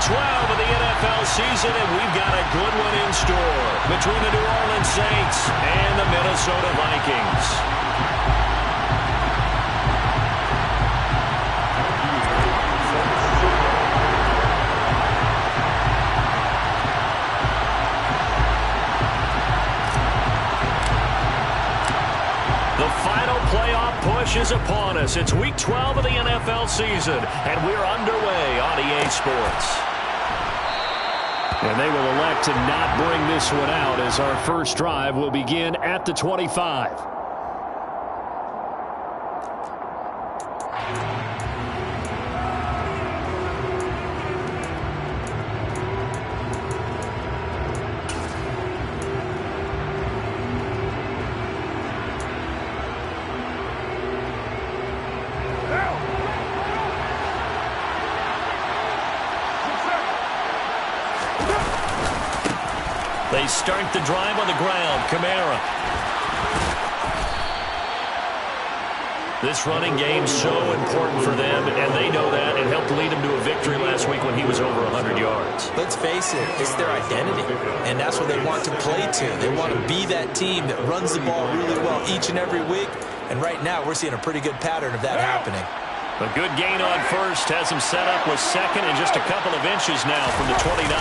12 of the NFL season, and we've got a good one in store between the New Orleans Saints and the Minnesota Vikings. The final playoff push is upon us. It's Week 12 of the NFL season, and we're underway on EA Sports. And they will elect to not bring this one out as our first drive will begin at the 25. They start the drive on the ground. Kamara. This running game's so important for them, and they know that. It helped lead them to a victory last week when he was over 100 yards. Let's face it, it's their identity, and that's what they want to play to. They want to be that team that runs the ball really well each and every week, and right now we're seeing a pretty good pattern of that happening. A good gain on first has him set up with second and just a couple of inches now from the 29.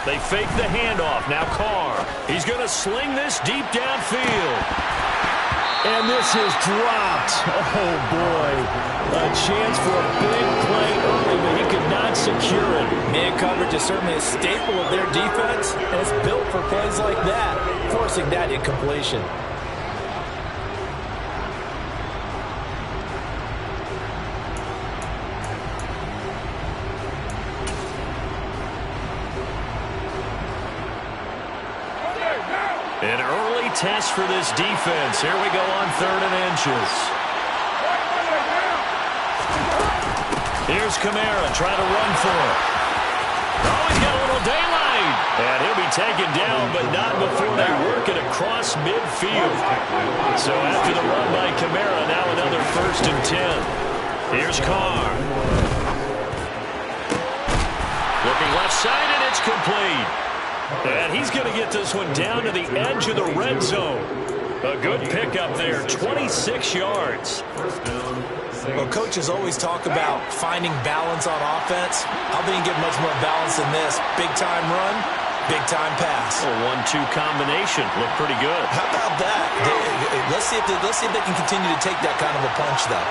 They fake the handoff. Now Carr. He's going to sling this deep downfield. And this is dropped. Oh, boy. A chance for a big play early, but he could not secure it. Man coverage is certainly a staple of their defense, and it's built for plays like that, forcing that incompletion. An early test for this defense. Here we go on 3rd and inches. Here's Kamara trying to run for it. Oh, he's got a little daylight. And he'll be taken down, but not before they work it across midfield. So after the run by Kamara, now another 1st and 10. Here's Carr. Looking left side, and it's complete. And he's going to get this one down to the edge of the red zone. A good pickup there, 26 yards. Well, coaches always talk about finding balance on offense. I don't think you get much more balance than this. Big-time run, big-time pass. A 1-2 combination. Looked pretty good. How about that? Let's see if they can continue to take that kind of a punch, though.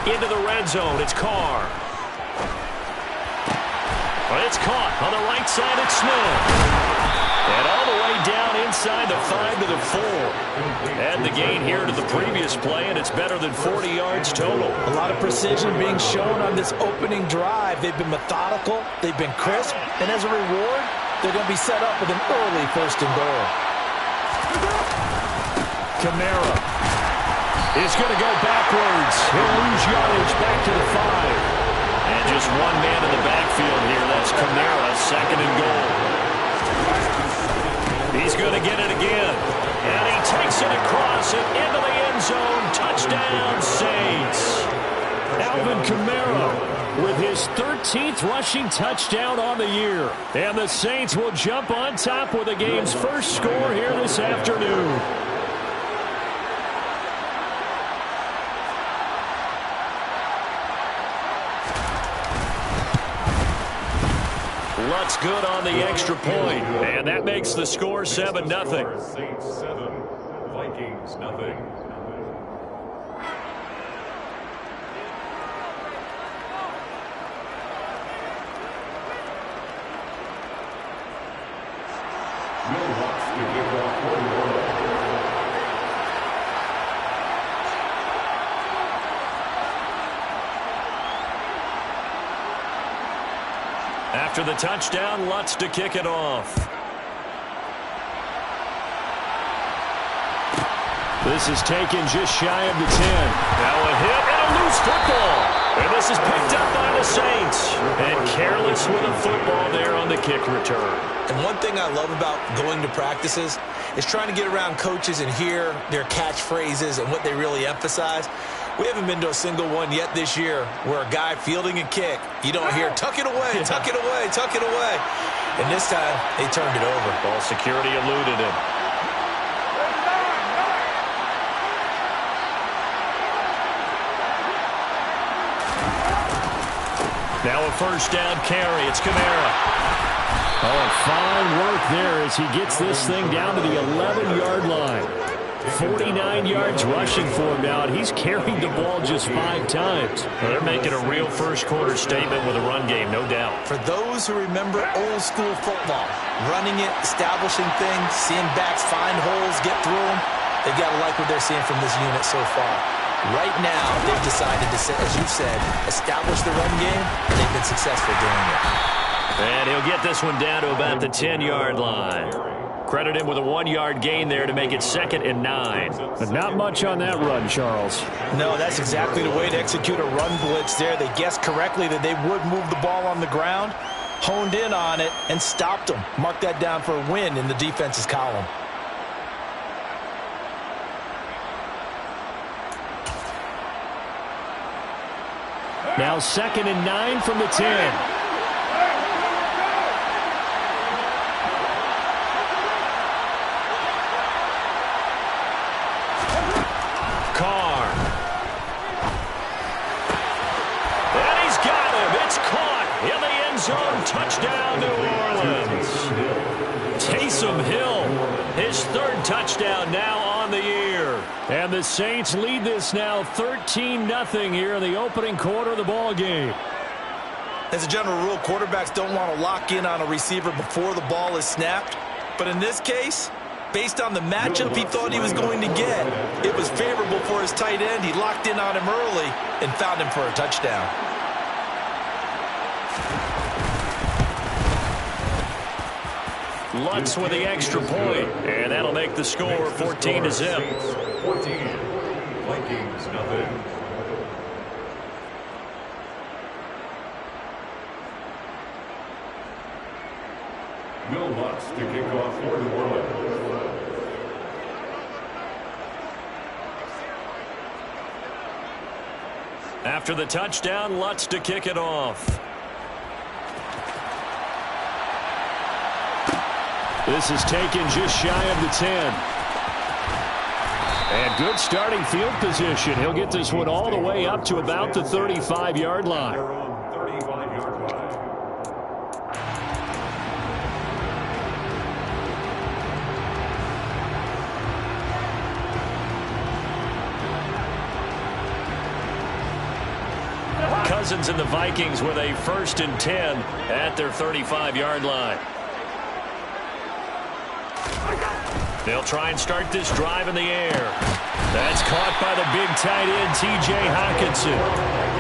Into the red zone, it's Carr. Well, it's caught on the right side, it's Smith. And all the way down inside the 5 to the 4. Add the gain here to the previous play, and it's better than 40 yards total. A lot of precision being shown on this opening drive. They've been methodical, they've been crisp, and as a reward, they're going to be set up with an early 1st and goal. Kamara is going to go backwards. He'll lose yardage back to the 5. And just one man in the backfield here. That's Kamara, 2nd and goal. He's going to get it again. And he takes it across and into the end zone. Touchdown, Saints. Alvin Kamara with his 13th rushing touchdown on the year. And the Saints will jump on top with the game's first score here this afternoon. Lutz good on the extra point, and that makes the score 7-0. Saints 7, Vikings nothing. Millwatts to give off 41. After the touchdown, Lutz to kick it off. This is taken just shy of the 10. Now a hit and a loose football. And this is picked up by the Saints. And careless with a football there on the kick return. And one thing I love about going to practices is trying to get around coaches and hear their catchphrases and what they really emphasize. We haven't been to a single one yet this year where a guy fielding a kick, you don't hear, tuck it away, tuck it away, tuck it away. And this time, they turned it over. Ball security eluded him. Now a first down carry. It's Kamara. Oh, fine work there as he gets this thing down to the 11-yard line. 49 yards rushing for him now, and he's carried the ball just 5 times. Well, they're making a real first-quarter statement with a run game, no doubt. For those who remember old-school football, running it, establishing things, seeing backs find holes, get through them, they've got to like what they're seeing from this unit so far. Right now, they've decided to, as you said, establish the run game, and they've been successful doing it. And he'll get this one down to about the 10-yard line. Credit him with a 1-yard gain there to make it 2nd and 9. But not much on that run, Charles. No, that's exactly the way to execute a run blitz there. They guessed correctly that they would move the ball on the ground, honed in on it, and stopped them. Mark that down for a win in the defense's column. Now 2nd and 9 from the 10. Touchdown, New Orleans. Taysom Hill, his 3rd touchdown now on the year. And the Saints lead this now 13-0 here in the opening quarter of the ball game. As a general rule, quarterbacks don't want to lock in on a receiver before the ball is snapped. But in this case, based on the matchup he thought he was going to get, it was favorable for his tight end. He locked in on him early and found him for a touchdown. Lutz with the extra point, and that'll make the score 14-0. 14, Vikings, nothing. Will Lutz to kick off for New Orleans. After the touchdown, Lutz to kick it off. This is taken just shy of the 10. And good starting field position. He'll get this one all the way up to about the 35-yard line. Cousins and the Vikings with a 1st and 10 at their 35-yard line. They'll try and start this drive in the air. That's caught by the big tight end, T.J. Hockenson.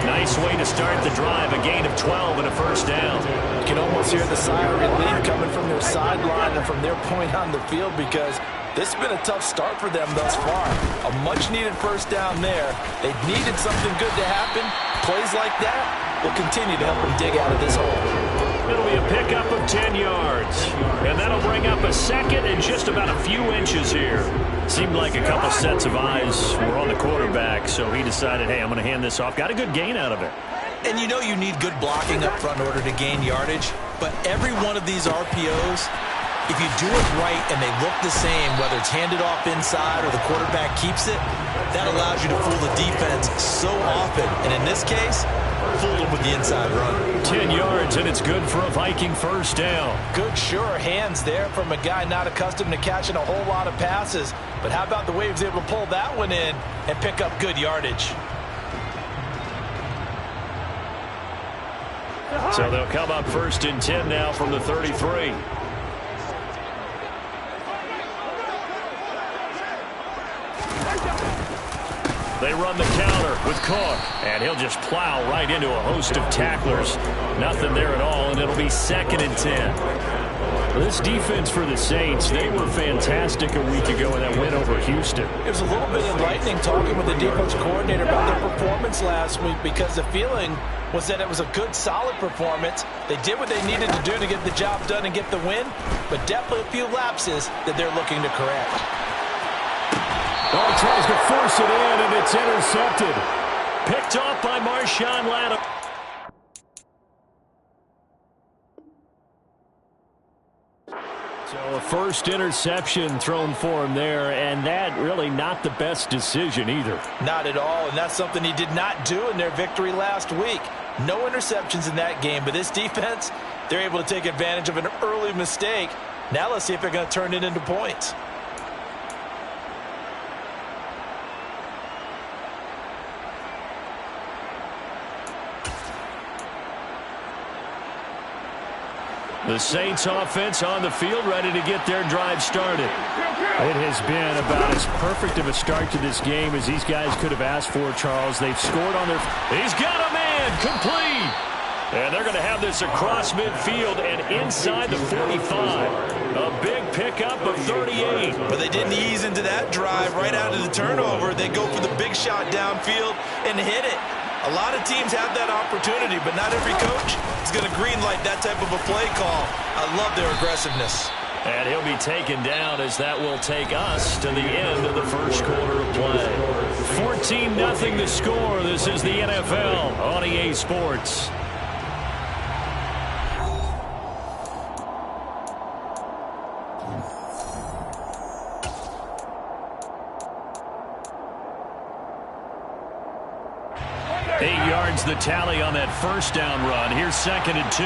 Nice way to start the drive, a gain of 12 and a 1st down. You can almost hear the sigh of relief coming from their sideline and from their point on the field because this has been a tough start for them thus far. A much-needed 1st down there. They needed something good to happen. Plays like that will continue to help them dig out of this hole. It'll be a pickup of 10 yards. And that'll bring up a 2nd and just about a few inches here. Seemed like a couple sets of eyes were on the quarterback, so he decided, hey, I'm going to hand this off. Got a good gain out of it. And you know you need good blocking up front in order to gain yardage. But every one of these RPOs, if you do it right and they look the same, whether it's handed off inside or the quarterback keeps it, that allows you to fool the defense so often. And in this case, fool them with the inside run. 10 yards, and it's good for a Viking 1st down. Good, sure hands there from a guy not accustomed to catching a whole lot of passes. But how about the way he was able to pull that one in and pick up good yardage? So they'll come up 1st and 10 now from the 33. They run the counter with Cook, and he'll just plow right into a host of tacklers. Nothing there at all, and it'll be 2nd and 10. This defense for the Saints, they were fantastic a week ago in that win over Houston. It was a little bit enlightening talking with the defense coordinator about their performance last week because the feeling was that it was a good, solid performance. They did what they needed to do to get the job done and get the win, but definitely a few lapses that they're looking to correct. Oh, he tries to force it in, and it's intercepted. picked off by Marshawn Lattimore. So a first interception thrown for him there, and that really not the best decision either. Not at all, and that's something he did not do in their victory last week. No interceptions in that game, but this defense, they're able to take advantage of an early mistake. Now let's see if they're going to turn it into points. The Saints offense on the field, ready to get their drive started. It has been about as perfect of a start to this game as these guys could have asked for, Charles. They've scored on their... He's got a man, complete. And they're going to have this across midfield and inside the 45. A big pickup of 38. But they didn't ease into that drive right out of the turnover. They go for the big shot downfield and hit it. A lot of teams have that opportunity, but not every coach is going to greenlight that type of a play call. I love their aggressiveness. And he'll be taken down as that will take us to the end of the first quarter of play. 14-0 the score. This is the NFL on EA Sports. The tally on that first down run. Here's 2nd and 2.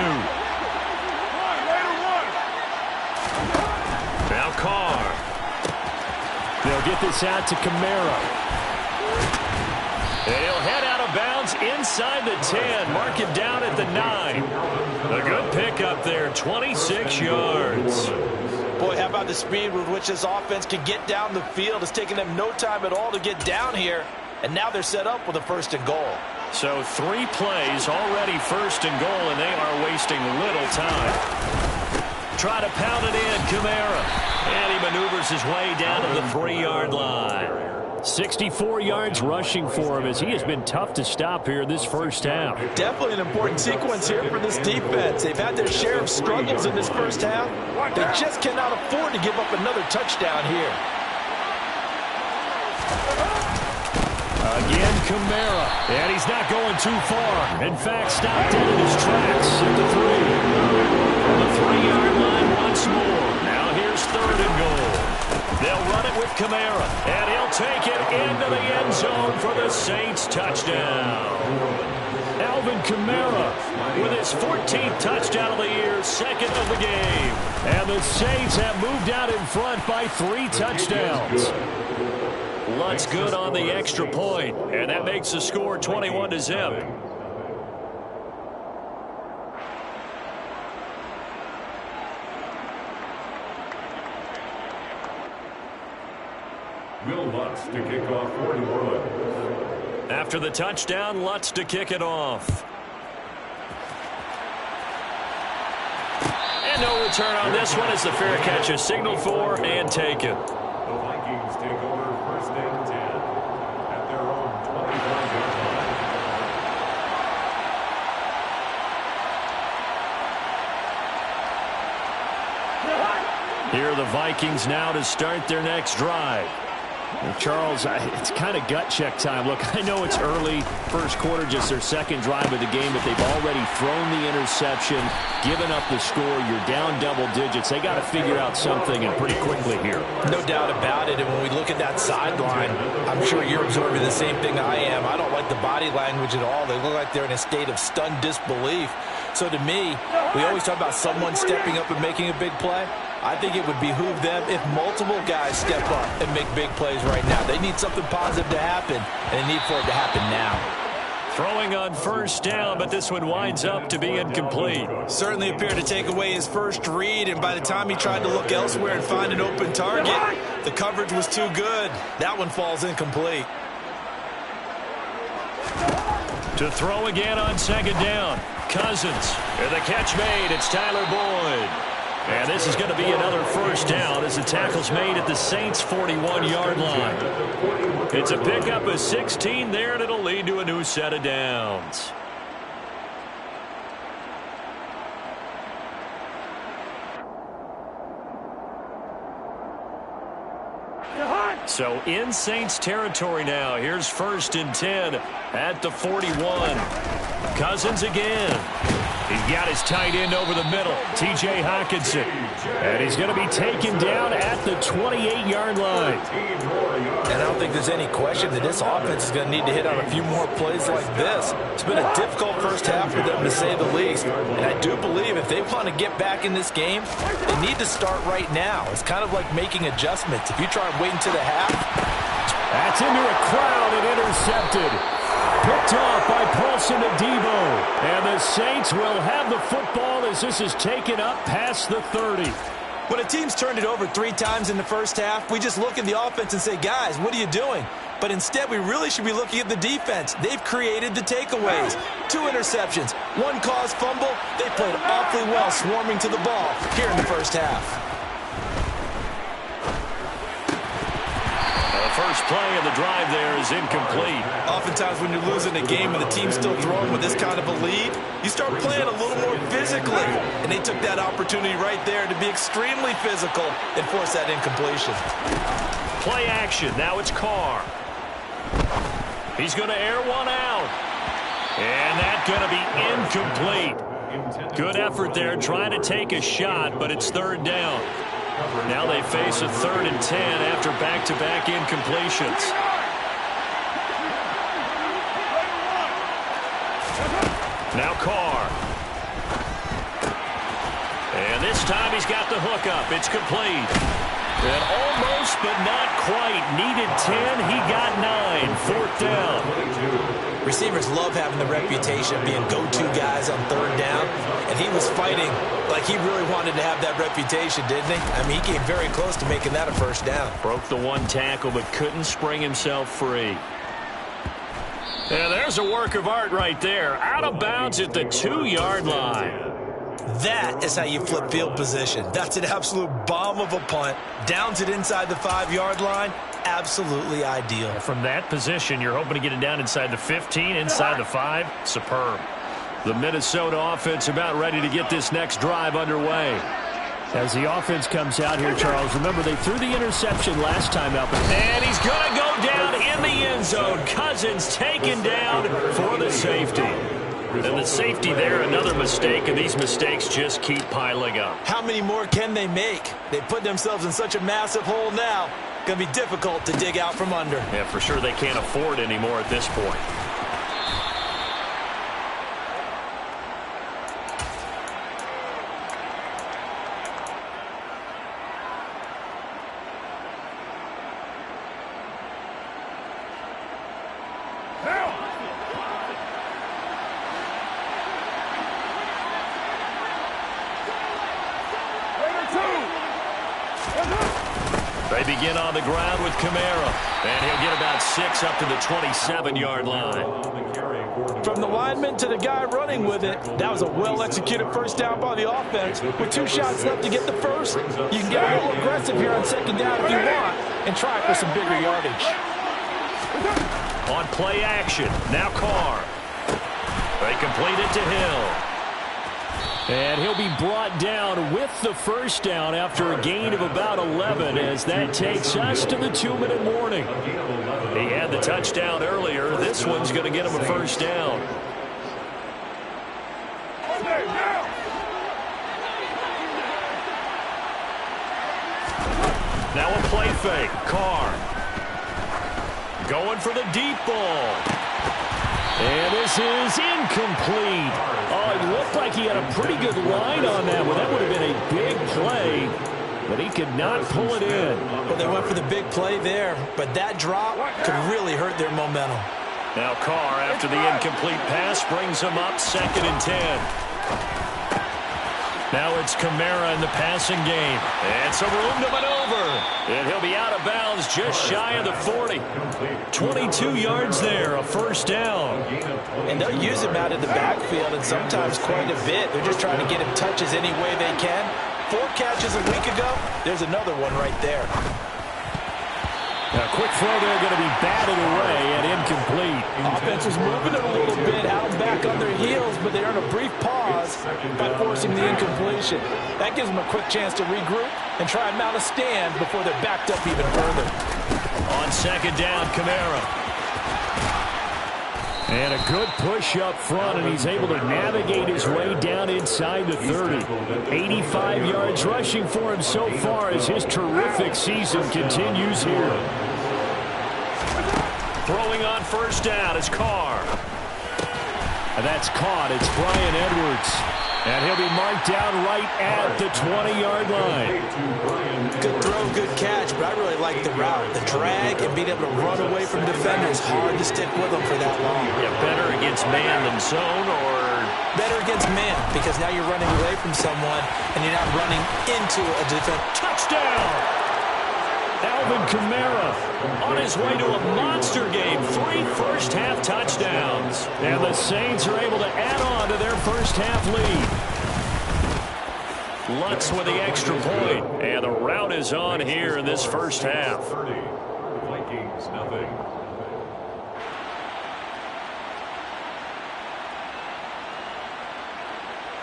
Now Carr. They'll get this out to Kamara. And he'll head out of bounds inside the 10. Mark it down at the 9. A good pickup there, 26 yards. Boy, how about the speed with which this offense can get down the field? It's taken them no time at all to get down here. And now they're set up with a 1st and goal. So 3 plays already 1st and goal, and they are wasting little time. Try to pound it in, Kamara. And he maneuvers his way down to the 3-yard line. 64 yards rushing for him as he has been tough to stop here this first half. Definitely an important sequence here for this defense. They've had their share of struggles in this first half. They just cannot afford to give up another touchdown here. Again, Kamara. And he's not going too far. In fact, stopped dead in his tracks at the 3. From the 3-yard line once more. Now here's 3rd and goal. They'll run it with Kamara. And he'll take it into the end zone for the Saints touchdown. Alvin Kamara with his 14th touchdown of the year, 2nd of the game. And the Saints have moved out in front by 3 touchdowns. Lutz good on the extra point, and that makes the score 21-0. Will Lutz to kick off for New Orleans. After the touchdown, Lutz to kick it off. And no return on this one as the fair catch is signaled for and taken. The Vikings take over 1st and 10 at their own 25-yard line. Here are the Vikings now to start their next drive. Charles, it's kind of gut check time. Look, I know it's early, first quarter, just their 2nd drive of the game, but they've already thrown the interception, given up the score. You're down double digits. They got to figure out something, and pretty quickly here. No doubt about it, and when we look at that sideline, I'm sure you're absorbing the same thing I am. I don't like the body language at all. They look like they're in a state of stunned disbelief. So to me, we always talk about someone stepping up and making a big play. I think it would behoove them if multiple guys step up and make big plays right now. They need something positive to happen, and they need for it to happen now. Throwing on 1st down, but this one winds up to be incomplete. Certainly appeared to take away his first read, and by the time he tried to look elsewhere and find an open target, the coverage was too good. That one falls incomplete. To throw again on 2nd down. Cousins. And the catch made. It's Tyler Boyd. And this is going to be another 1st down as the tackle's made at the Saints' 41-yard line. It's a pickup of 16 there, and it'll lead to a new set of downs. So in Saints territory now. Here's 1st and 10 at the 41. Cousins again. He's got his tight end over the middle, T.J. Hockenson. And he's going to be taken down at the 28-yard line. And I don't think there's any question that this offense is going to need to hit on a few more plays like this. It's been a difficult first half for them, to say the least. And I do believe if they want to get back in this game, they need to start right now. It's kind of like making adjustments. If you try and wait until the half. That's into a crowd and intercepted. Picked off by Paulson Adebo. And the Saints will have the football as this is taken up past the 30. When a team's turned it over 3 times in the first half, we just look at the offense and say, guys, what are you doing? But instead, we really should be looking at the defense. They've created the takeaways. 2 interceptions, 1 caused fumble. They played awfully well swarming to the ball here in the first half. First play of the drive there is incomplete. Oftentimes when you're losing a game and the team's still throwing with this kind of a lead, you start playing a little more physically. And they took that opportunity right there to be extremely physical and force that incompletion. Play action. Now it's Carr. He's going to air one out. And that's going to be incomplete. Good effort there trying to take a shot, but it's 3rd down. Now they face a 3rd and 10 after back-to-back incompletions. Now Carr. And this time he's got the hook up. It's complete. And almost but not quite. Needed 10. He got 9. 4th down. Receivers love having the reputation of being go-to guys on 3rd down. And he was fighting like he really wanted to have that reputation, didn't he? I mean, he came very close to making that a 1st down. Broke the 1 tackle but couldn't spring himself free. And there's a work of art right there. Out of bounds at the 2-yard line. That is how you flip field position. That's an absolute bomb of a punt. Downs it inside the 5-yard line. Absolutely ideal. From that position, you're hoping to get it down inside the 15, inside the 5. Superb. The Minnesota offense about ready to get this next drive underway. As the offense comes out here, Charles, remember they threw the interception last time out. And he's going to go down in the end zone. Cousins taken down for the safety. And the safety there, another mistake, and these mistakes just keep piling up. How many more can they make? They put themselves in such a massive hole now. Going to be difficult to dig out from under. Yeah, for sure they can't afford anymore at this point. They begin on the ground with Kamara, and he'll get about 6 up to the 27-yard line. From the lineman to the guy running with it, that was a well-executed 1st down by the offense. With 2 shots left to get the first, you can get a little aggressive here on 2nd down if you want and try for some bigger yardage. On play action, now Carr. They complete it to Hill. And he'll be brought down with the 1st down after a gain of about 11 as that takes us to the 2-minute warning. He had the touchdown earlier. This one's going to get him a 1st down. Now a play fake. Carr going for the deep ball. And this is incomplete. Oh, it looked like he had a pretty good line on that one. That would have been a big play, but he could not pull it in. Well, they went for the big play there, but that drop could really hurt their momentum. Now Carr, after the incomplete pass, brings him up 2nd and 10. Now it's Kamara in the passing game. And some room to maneuver. And he'll be out of bounds just shy of the 40. 22 yards there, a 1st down. And they'll use him out of the backfield and sometimes quite a bit. They're just trying to get him touches any way they can. 4 catches a week ago. There's another one right there. A quick throw there going to be batted away and incomplete. Offense was moving it a little bit out back on their heels, but they earn a brief pause by forcing the incompletion. That gives them a quick chance to regroup and try and mount a stand before they're backed up even further. second down, Kamara. And a good push up front, and he's able to navigate his way down inside the 30. 85 yards rushing for him so far as his terrific season continues here. Throwing on first down is Carr. And that's caught. It's Bryan Edwards. And he'll be marked down right at the 20-yard line. Good throw, good catch, but I really like the route. The drag and being able to run away from defenders. Hard to stick with them for that long. Yeah, better against man than zone, or better against man, because now you're running away from someone and you're not running into a defense. touchdown! Alvin Kamara on his way to a monster game. 3 first-half touchdowns. And the Saints are able to add on to their first-half lead. Lutz with the extra point. And the route is on here in this first half. 30. Vikings, nothing.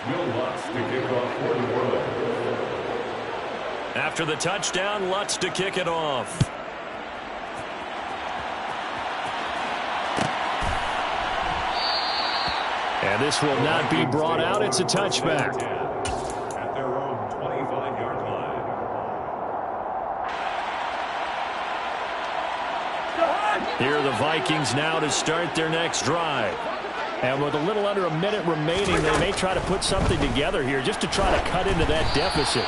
Will Lutz to kick off for the world. After the touchdown, Lutz to kick it off. And this will not be brought out. It's a touchback. At their own 25-yard line. Here are the Vikings now to start their next drive. And with a little under a minute remaining, they may try to put something together here just to try to cut into that deficit.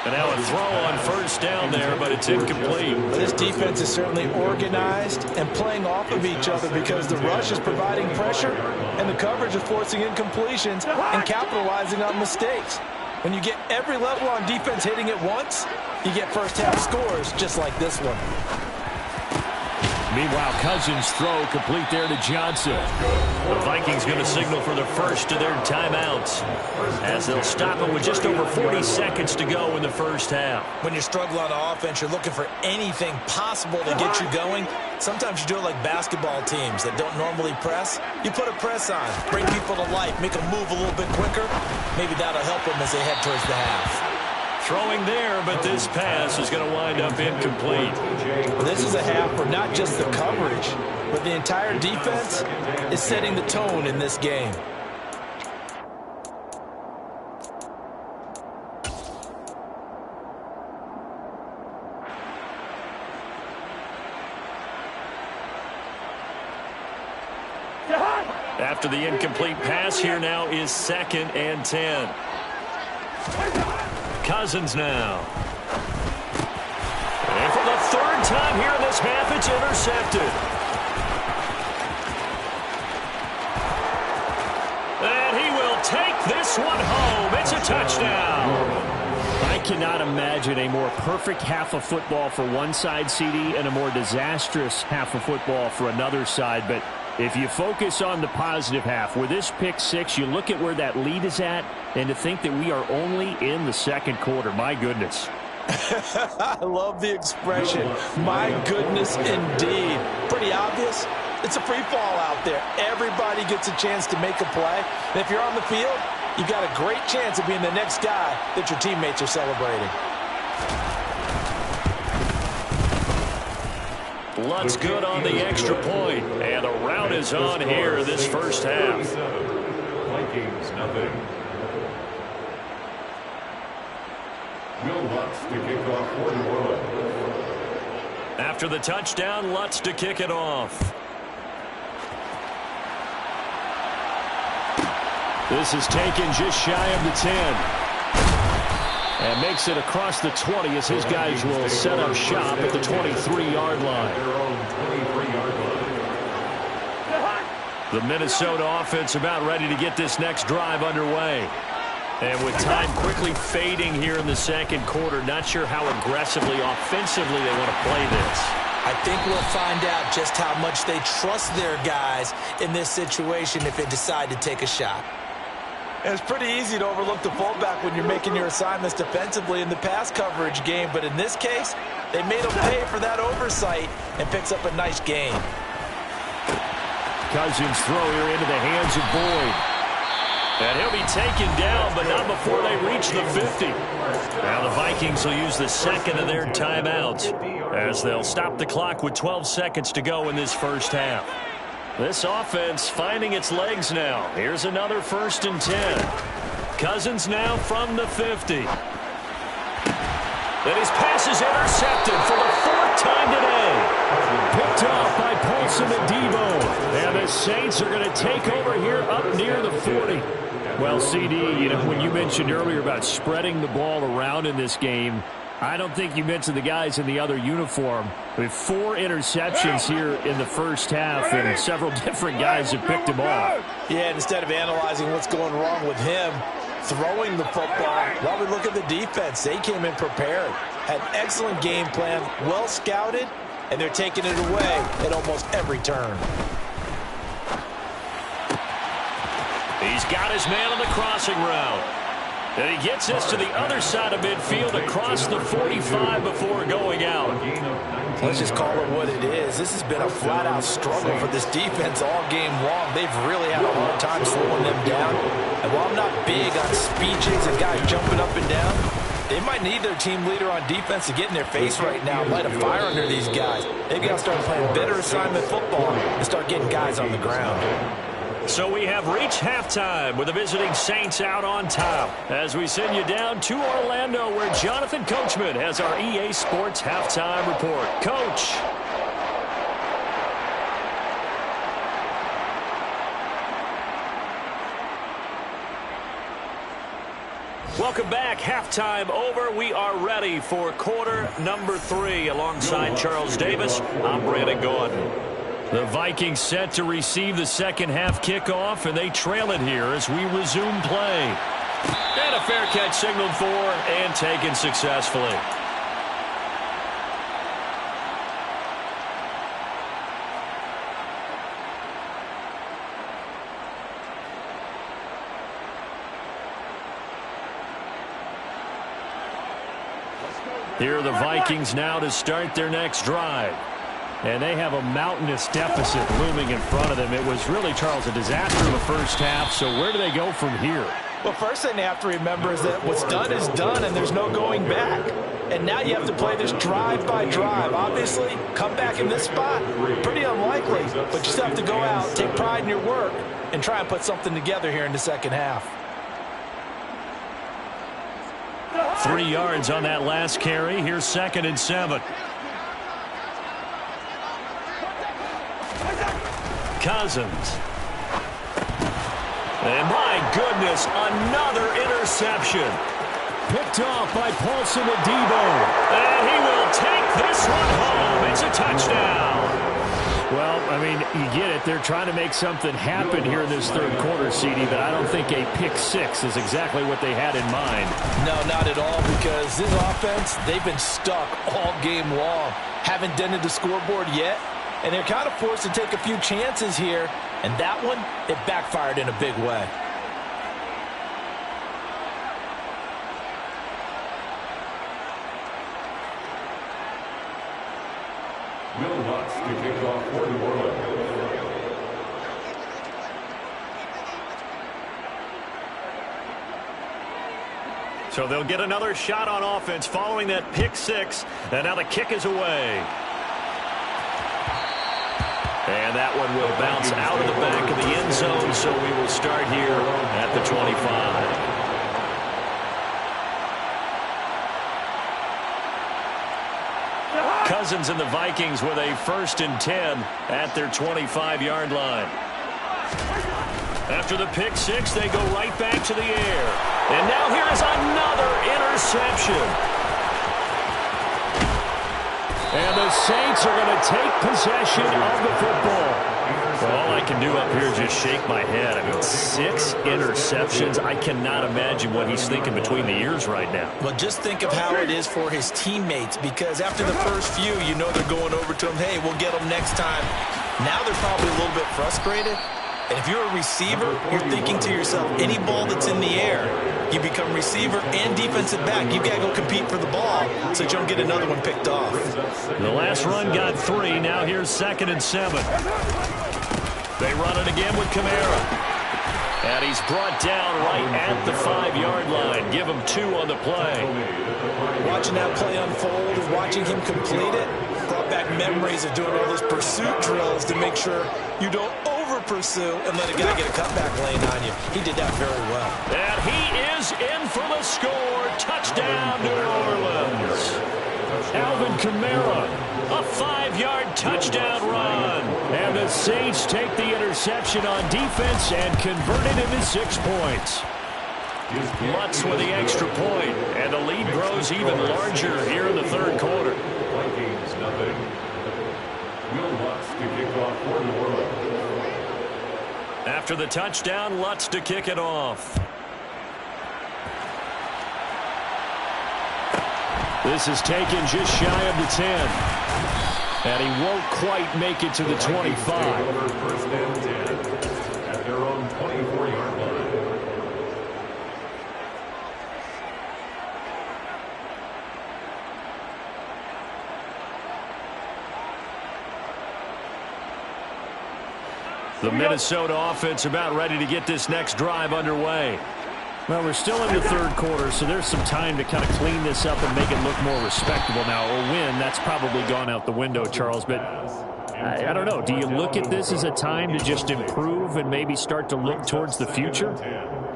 And now a throw on first down there, but it's incomplete. This defense is certainly organized and playing off of each other because the rush is providing pressure and the coverage is forcing incompletions and capitalizing on mistakes. When you get every level on defense hitting at once, you get first half scores just like this one. Meanwhile, Cousins' throw complete there to Johnson. The Vikings going to signal for the first of their timeouts as they'll stop it with just over 40 seconds to go in the first half. When you struggle on offense, you're looking for anything possible to get you going. Sometimes you do it like basketball teams that don't normally press. You put a press on, bring people to life, make them move a little bit quicker. Maybe that'll help them as they head towards the half. Throwing there, but this pass is going to wind up incomplete. Well, this is a half where not just the coverage, but the entire defense is setting the tone in this game. After the incomplete pass, here now is 2nd and 10. Cousins now. And for the 3rd time here in this half, it's intercepted. And he will take this one home. It's a touchdown. I cannot imagine a more perfect half of football for one side, CD, and a more disastrous half of football for another side. But if you focus on the positive half, with this pick 6, you look at where that lead is at, and to think that we are only in the 2nd quarter. My goodness. I love the expression. My goodness, indeed. Pretty obvious. It's a free fall out there. Everybody gets a chance to make a play. And if you're on the field, you've got a great chance of being the next guy that your teammates are celebrating. Lutz good on the extra point. And the route is on here this first half. Vikings, nothing. Will Lutz to kick off for the world. After the touchdown, Lutz to kick it off. This is taken just shy of the 10. And makes it across the 20 as his guys will set up shop at the 23-yard line. The Minnesota offense about ready to get this next drive underway. And with time quickly fading here in the 2nd quarter, not sure how aggressively, offensively they want to play this. I think we'll find out just how much they trust their guys in this situation if they decide to take a shot. It's pretty easy to overlook the fullback when you're making your assignments defensively in the pass coverage game, but in this case, they made him pay for that oversight and picks up a nice gain. Cousins throw here into the hands of Boyd. And he'll be taken down, but not before they reach the 50. Now the Vikings will use the second of their timeouts as they'll stop the clock with 12 seconds to go in this first half. This offense finding its legs now. Here's another 1st and 10. Cousins now from the 50. And his pass is intercepted for the 4th time today. Picked off by Paulson and Debo. And the Saints are going to take over here up near the 40. Well, CD, you know, when you mentioned earlier about spreading the ball around in this game, I don't think you mentioned the guys in the other uniform. With 4 interceptions here in the first half, and several different guys have picked him off. Yeah, instead of analyzing what's going wrong with him, throwing the football, while we look at the defense, they came in prepared. Had an excellent game plan, well scouted, and they're taking it away at almost every turn. He's got his man on the crossing route. And he gets this to the other side of midfield across the 45 before going out. Let's just call it what it is. This has been a flat-out struggle for this defense all game long. They've really had a hard time slowing them down. And while I'm not big on speed jigs and guys jumping up and down, they might need their team leader on defense to get in their face right now and light a fire under these guys. They've got to start playing better assignment football and start getting guys on the ground. So we have reached halftime with the visiting Saints out on top as we send you down to Orlando where Jonathan Coachman has our EA Sports halftime report. Coach. Welcome back. Halftime over. We are ready for quarter number 3 alongside Charles Davis. I'm Brandon Gordon. The Vikings set to receive the second half kickoff, and they trail it here as we resume play. And a fair catch signaled for and taken successfully. Here are the Vikings now to start their next drive. And they have a mountainous deficit looming in front of them. It was really, Charles, a disaster in the first half. So where do they go from here? Well, first thing they have to remember is that what's done is done, and there's no going back. And now you have to play this drive by drive. Obviously, come back in this spot, pretty unlikely. But you still have to go out, take pride in your work, and try and put something together here in the second half. 3 yards on that last carry. Here's 2nd and 7. Cousins. And my goodness, another interception. Picked off by Paulson and Debo. And he will take this one home. It's a touchdown. Well, I mean, you get it. They're trying to make something happen here in this third quarter, CD, but I don't think a pick 6 is exactly what they had in mind. No, not at all, because this offense, they've been stuck all game long. Haven't dented the scoreboard yet. And they're kind of forced to take a few chances here. And that one, it backfired in a big way. Will Lutz to kick off for New Orleans. So they'll get another shot on offense following that pick 6. And now the kick is away. And that one will bounce out of the back of the end zone, so we will start here at the 25. Cousins and the Vikings with a 1st and 10 at their 25-yard line. After the pick 6, they go right back to the air. And now here is another interception. And the Saints are going to take possession of the football. Well, all I can do up here is just shake my head. I mean, 6 interceptions. I cannot imagine what he's thinking between the ears right now. Well, just think of how it is for his teammates, because after the first few, you know they're going over to him, hey, we'll get them next time. Now they're probably a little bit frustrated. And if you're a receiver, you're thinking to yourself, any ball that's in the air, you become receiver and defensive back. You've got to go compete for the ball so that you don't get another one picked off. The last run got 3. Now here's 2nd and 7. They run it again with Kamara. And he's brought down right at the 5-yard line. Give him 2 on the play. Watching that play unfold and watching him complete it brought back memories of doing all those pursuit drills to make sure you don't over-pursue and let a guy get a cutback lane on you. He did that very well. And he is in for the score. Touchdown, New Orleans. Alvin Kamara, a 5-yard touchdown run. And the Saints take the interception on defense and convert it into 6 points. Lutz with the extra point, and the lead grows even larger here in the third quarter. Vikings, nothing. Will Lutz to kick off for New Orleans. After the touchdown, Lutz to kick it off. This is taken just shy of the 10. And he won't quite make it to the 25. First and 10 at their own 24-yard line. The Minnesota offense about ready to get this next drive underway. Well, we're still in the third quarter, so there's some time to kind of clean this up and make it look more respectable. Now, a win, that's probably gone out the window, Charles, but I don't know. Do you look at this as a time to just improve and maybe start to look towards the future?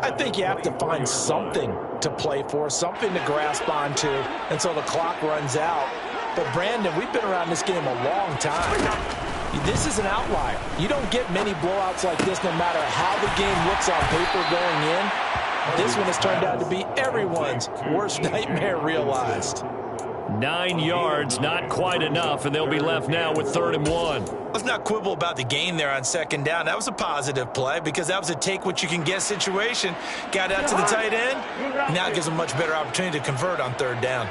I think you have to find something to play for, something to grasp onto until the clock runs out. But, Brandon, we've been around this game a long time. This is an outlier. You don't get many blowouts like this no matter how the game looks on paper going in. This one has turned out to be everyone's worst nightmare realized. 9 yards, not quite enough, and they'll be left now with 3rd and 1. Let's not quibble about the gain there on 2nd down. That was a positive play because that was a take-what-you-can-get situation. Got out to the tight end. Now it gives them a much better opportunity to convert on 3rd down.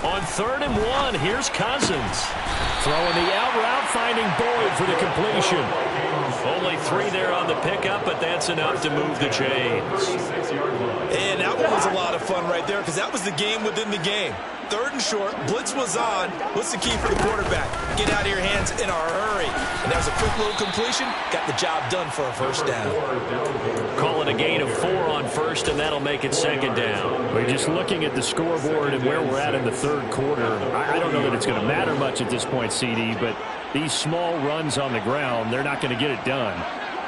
On 3rd and 1, here's Cousins. Throwing the out route, finding Boyd for the completion. Only 3 there on the pickup, but that's enough to move the chains. And that one was a lot of fun right there because that was the game within the game. 3rd and short, blitz was on. What's the key for the quarterback? Get out of your hands in a hurry. And that was a quick little completion. Got the job done for a 1st down. Call it a gain of 4 on 1st, and that'll make it 2nd down. We're just looking at the scoreboard and where we're at in the third quarter. I don't know that it's going to matter much at this point, CD, but these small runs on the ground, they're not going to get it done.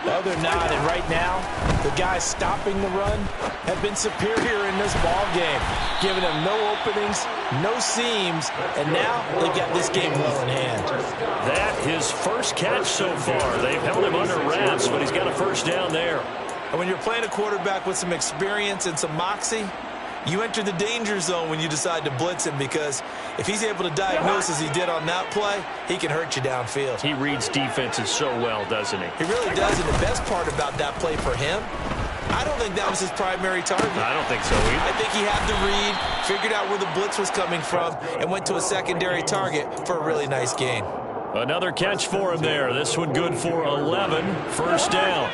No, they're not. And right now, the guys stopping the run have been superior in this ball game, giving them no openings, no seams, and now they've got this game well in hand. That his first catch so far. They've held him under wraps, but he's got a 1st down there. And when you're playing a quarterback with some experience and some moxie, you enter the danger zone when you decide to blitz him because if he's able to diagnose as he did on that play, he can hurt you downfield. He reads defenses so well, doesn't he? He really does, and the best part about that play for him, I don't think that was his primary target. I don't think so either. I think he had the read, figured out where the blitz was coming from, and went to a secondary target for a really nice gain. Another catch for him there. This one good for 11. 1st down.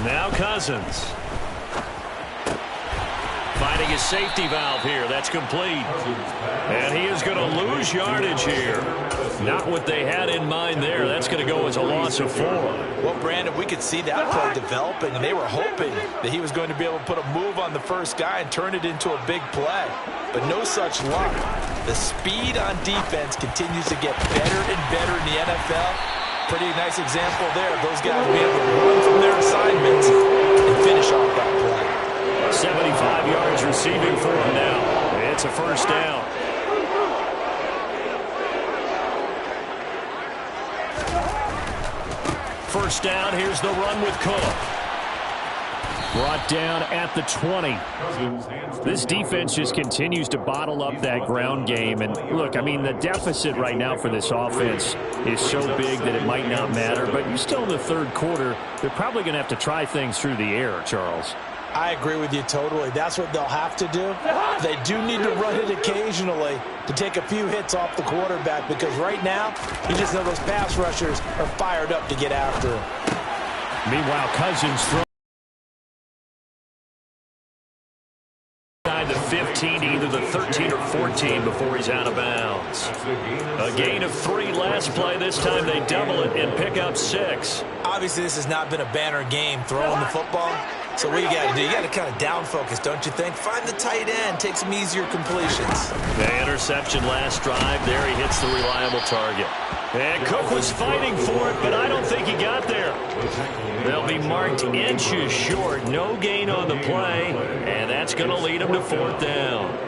Now Cousins. Finding his safety valve here. That's complete. And he is going to lose yardage here. Not what they had in mind there. That's going to go as a loss of 4. Well, Brandon, we could see that play developing, and they were hoping that he was going to be able to put a move on the first guy and turn it into a big play. But no such luck. The speed on defense continues to get better and better in the NFL. Pretty nice example there of those guys being able to run from their assignments and finish off that play. 75 yards receiving for him now. It's a 1st down. First down, here's the run with Cook. Brought down at the 20. This defense just continues to bottle up that ground game. And look, I mean, the deficit right now for this offense is so big that it might not matter. But you're still in the third quarter. They're probably going to have to try things through the air, Charles. I agree with you totally. That's what they'll have to do. They do need to run it occasionally to take a few hits off the quarterback because right now, you just know those pass rushers are fired up to get after him. Meanwhile, Cousins throws the 15 to either the 13 or 14 15 before he's out of bounds. A gain of 3 last play. This time they double it and pick up 6. Obviously, this has not been a banner game throwing the football. So what you got to do, you got to kind of down focus, don't you think? Find the tight end, take some easier completions. The interception last drive. There he hits the reliable target. And Cook was fighting for it, but I don't think he got there. They'll be marked inches short. No gain on the play, and that's going to lead them to 4th down.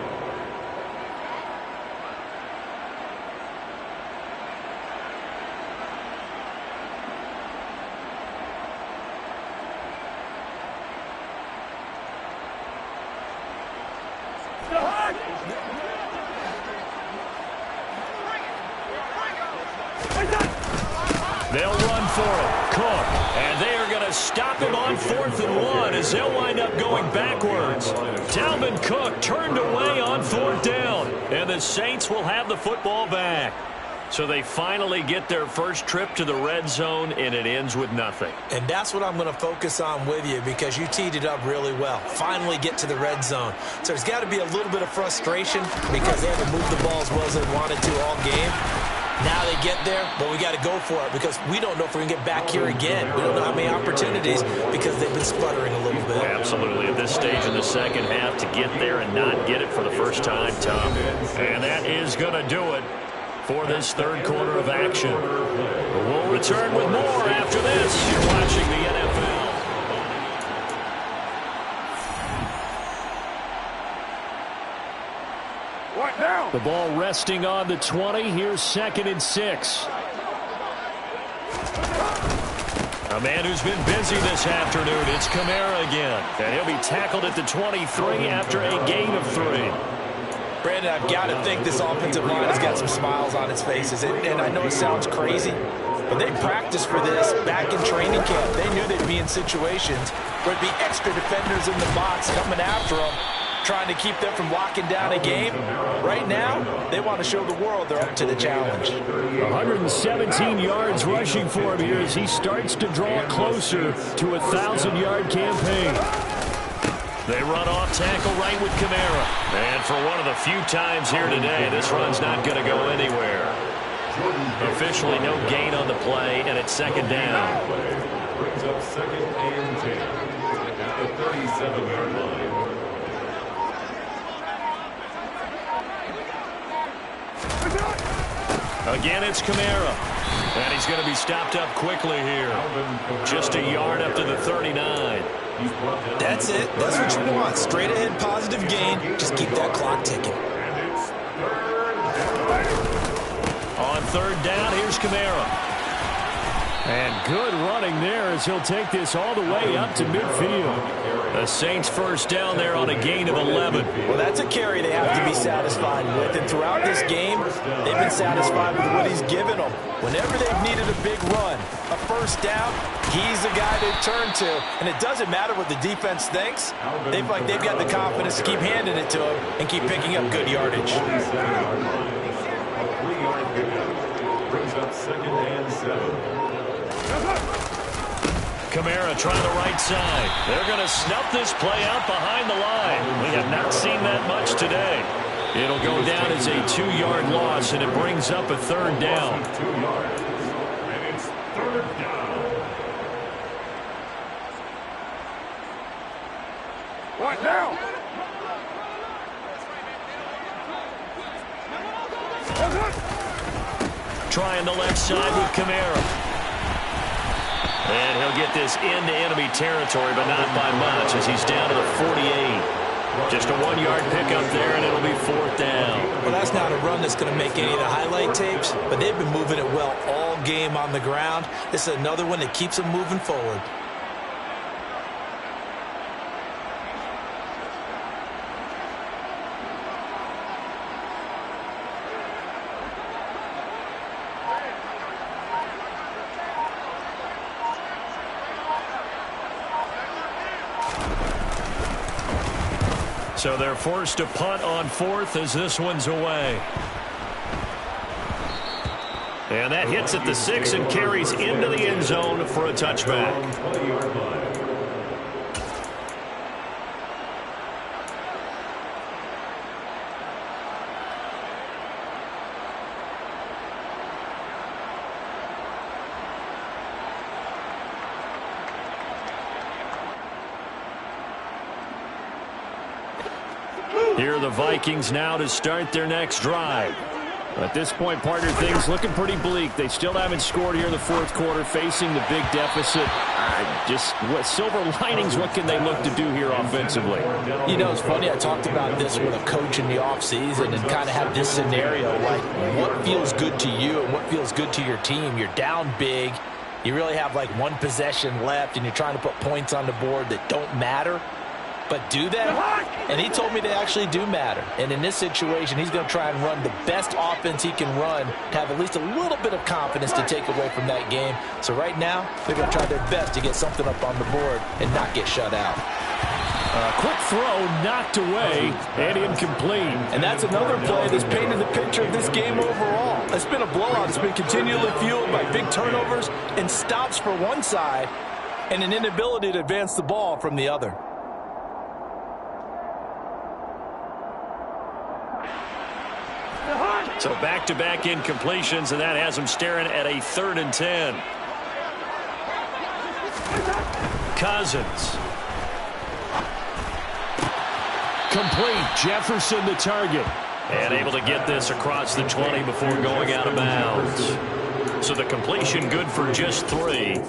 They'll run for it. Cook. And they are going to stop him on 4th and 1 as they'll wind up going backwards. Dalvin Cook turned away on 4th down. And the Saints will have the football back. So they finally get their first trip to the red zone, and it ends with nothing. And that's what I'm going to focus on with you because you teed it up really well. Finally get to the red zone. So there's got to be a little bit of frustration because they haven't moved the ball as well as they wanted to all game. Now they get there, but we got to go for it because we don't know if we're going to get back here again. We don't know how many opportunities because they've been sputtering a little bit. Absolutely. At this stage in the second half, to get there and not get it for the first time, tough. And that is going to do it for this third quarter of action. We'll return with more after this. You're watching the NFL. The ball resting on the 20. Here's 2nd and 6. A man who's been busy this afternoon. It's Kamara again. And he'll be tackled at the 23 after a gain of 3. Brandon, I've got to think this offensive line has got some smiles on its faces. And I know it sounds crazy, but they practiced for this back in training camp. They knew they'd be in situations where there'd be extra defenders in the box coming after them, trying to keep them from locking down a game. Right now, they want to show the world they're up to the challenge. 117 yards rushing for him here as he starts to draw closer to a 1,000-yard campaign. They run off tackle right with Kamara. And for one of the few times here today, this run's not going to go anywhere. Officially no gain on the play, and it's 2nd down. Brings up 2nd and 10 at the 37-yard line. Again, it's Kamara. And he's going to be stopped up quickly here. Just a yard up to the 39. That's it. That's what you want. Straight ahead, positive gain. Just keep that clock ticking. On 3rd down, here's Kamara. And good running there as he'll take this all the way up to midfield. The Saints first down there on a gain of 11. Well, that's a carry they have to be satisfied with. And throughout this game, they've been satisfied with what he's given them. Whenever they've needed a big run, a first down, he's the guy they turn to. And it doesn't matter what the defense thinks. They feel like they've got the confidence to keep handing it to him and keep picking up good yardage. Brings up 2nd and 7. Kamara trying the right side. They're going to snuff this play out behind the line. We have not seen that much today. It'll go down as a 2-yard loss, and it brings up a 3rd down. 2 yards. And it's 3rd down. What now? Trying the left side with Kamara. And he'll get this into enemy territory, but not by much as he's down to the 48. Just a 1-yard pickup there, and it'll be 4th down. Well, that's not a run that's going to make any of the highlight tapes, but they've been moving it well all game on the ground. This is another one that keeps them moving forward. So they're forced to punt on 4th as this one's away. And that hits at the 6 and carries into the end zone for a touchback. Vikings now to start their next drive. At this point, partner, things looking pretty bleak. They still haven't scored here in the fourth quarter, facing the big deficit. Just what silver linings, what can they look to do here offensively? You know, it's funny. I talked about this with a coach in the offseason and kind of have this scenario, like what feels good to you and what feels good to your team. You're down big. You really have like one possession left, and you're trying to put points on the board that don't matter. But do that? And he told me they actually do matter. And in this situation, he's going to try and run the best offense he can run to have at least a little bit of confidence to take away from that game. So right now, they're going to try their best to get something up on the board and not get shut out. Quick throw, knocked away, and incomplete. And that's another play that's painted the picture of this game overall. It's been a blowout. It's been continually fueled by big turnovers and stops for one side and an inability to advance the ball from the other. So back-to-back incompletions, and that has them staring at a 3rd and 10. Cousins. Complete. Jefferson the target. And able to get this across the 20 before going out of bounds. So the completion good for just 3.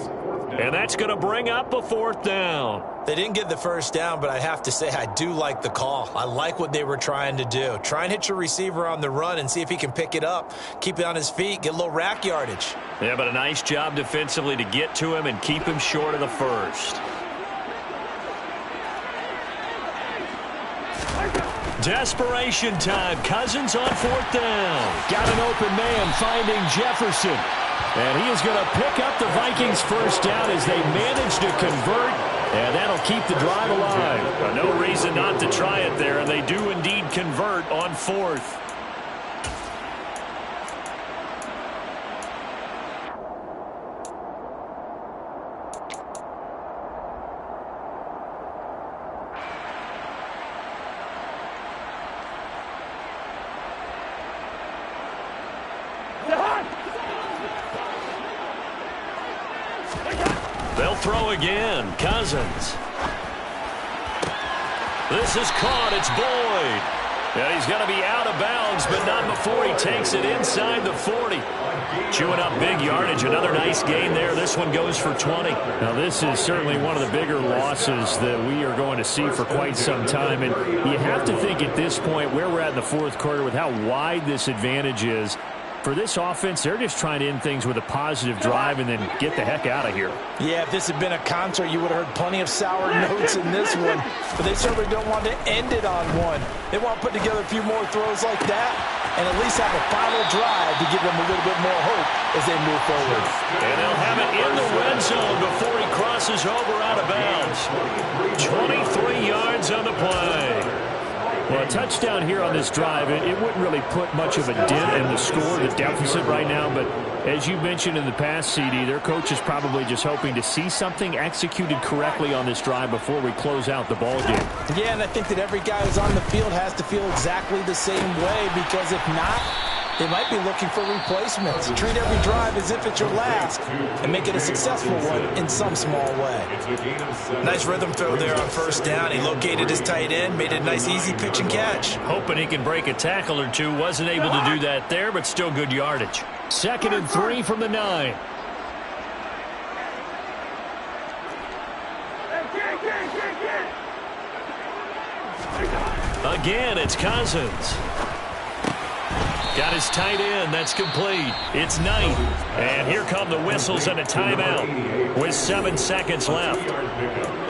And that's going to bring up a 4th down. They didn't get the first down, but I have to say I do like the call. I like what they were trying to do. Try and hit your receiver on the run and see if he can pick it up. Keep it on his feet, get a little rack yardage. Yeah, but a nice job defensively to get to him and keep him short of the first. Desperation time. Cousins on 4th down. Got an open man finding Jefferson. And he is going to pick up the Vikings' first down as they manage to convert. And that'll keep the drive alive. No reason not to try it there, and they do indeed convert on 4th. They'll throw again. Cousins. This is caught. It's Boyd. Yeah, he's going to be out of bounds, but not before he takes it inside the 40. Chewing up big yardage. Another nice gain there. This one goes for 20. Now, this is certainly one of the bigger losses that we are going to see for quite some time. And you have to think at this point where we're at in the fourth quarter with how wide this advantage is. For this offense, they're just trying to end things with a positive drive and then get the heck out of here. Yeah, if this had been a concert, you would have heard plenty of sour notes in this one. But they certainly don't want to end it on one. They want to put together a few more throws like that and at least have a final drive to give them a little bit more hope as they move forward. And they'll have it in the red zone before he crosses over out of bounds. 23 yards on the play. Well, a touchdown here on this drive, it wouldn't really put much of a dent in the score, the deficit right now. But as you mentioned in the past, CD, their coach is probably just hoping to see something executed correctly on this drive before we close out the ball game. Yeah, and I think that every guy who's on the field has to feel exactly the same way, because if not, they might be looking for replacements. Treat every drive as if it's your last and make it a successful one in some small way. Nice rhythm throw there on 1st down. He located his tight end, made a nice easy pitch and catch. Hoping he can break a tackle or two. Wasn't able to do that there, but still good yardage. 2nd and 3 from the 9. Again, it's Cousins. Got his tight end. That's complete. It's 9th. And here come the whistles and a timeout with 7 seconds left.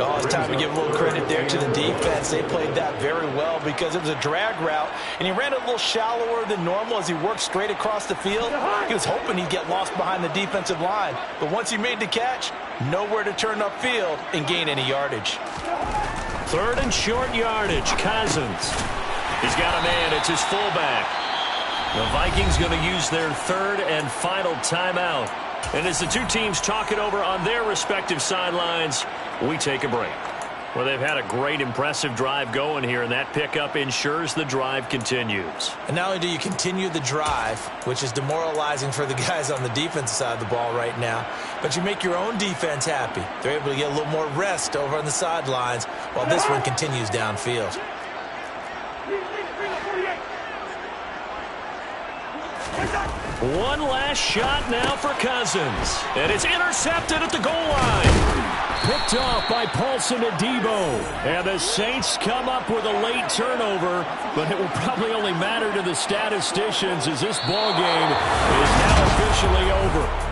Oh, it's time to give a little credit there to the defense. They played that very well because it was a drag route, and he ran a little shallower than normal as he worked straight across the field. He was hoping he'd get lost behind the defensive line, but once he made the catch, nowhere to turn upfield and gain any yardage. 3rd and short yardage. Cousins. He's got a man. It's his fullback. The Vikings going to use their 3rd and final timeout. And as the two teams talk it over on their respective sidelines, we take a break. Well, they've had a great, impressive drive going here, and that pickup ensures the drive continues. And not only do you continue the drive, which is demoralizing for the guys on the defensive side of the ball right now, but you make your own defense happy. They're able to get a little more rest over on the sidelines while this one continues downfield. One last shot now for Cousins. And it's intercepted at the goal line. Picked off by Paulson Adebo. And the Saints come up with a late turnover, but it will probably only matter to the statisticians as this ball game is now officially over.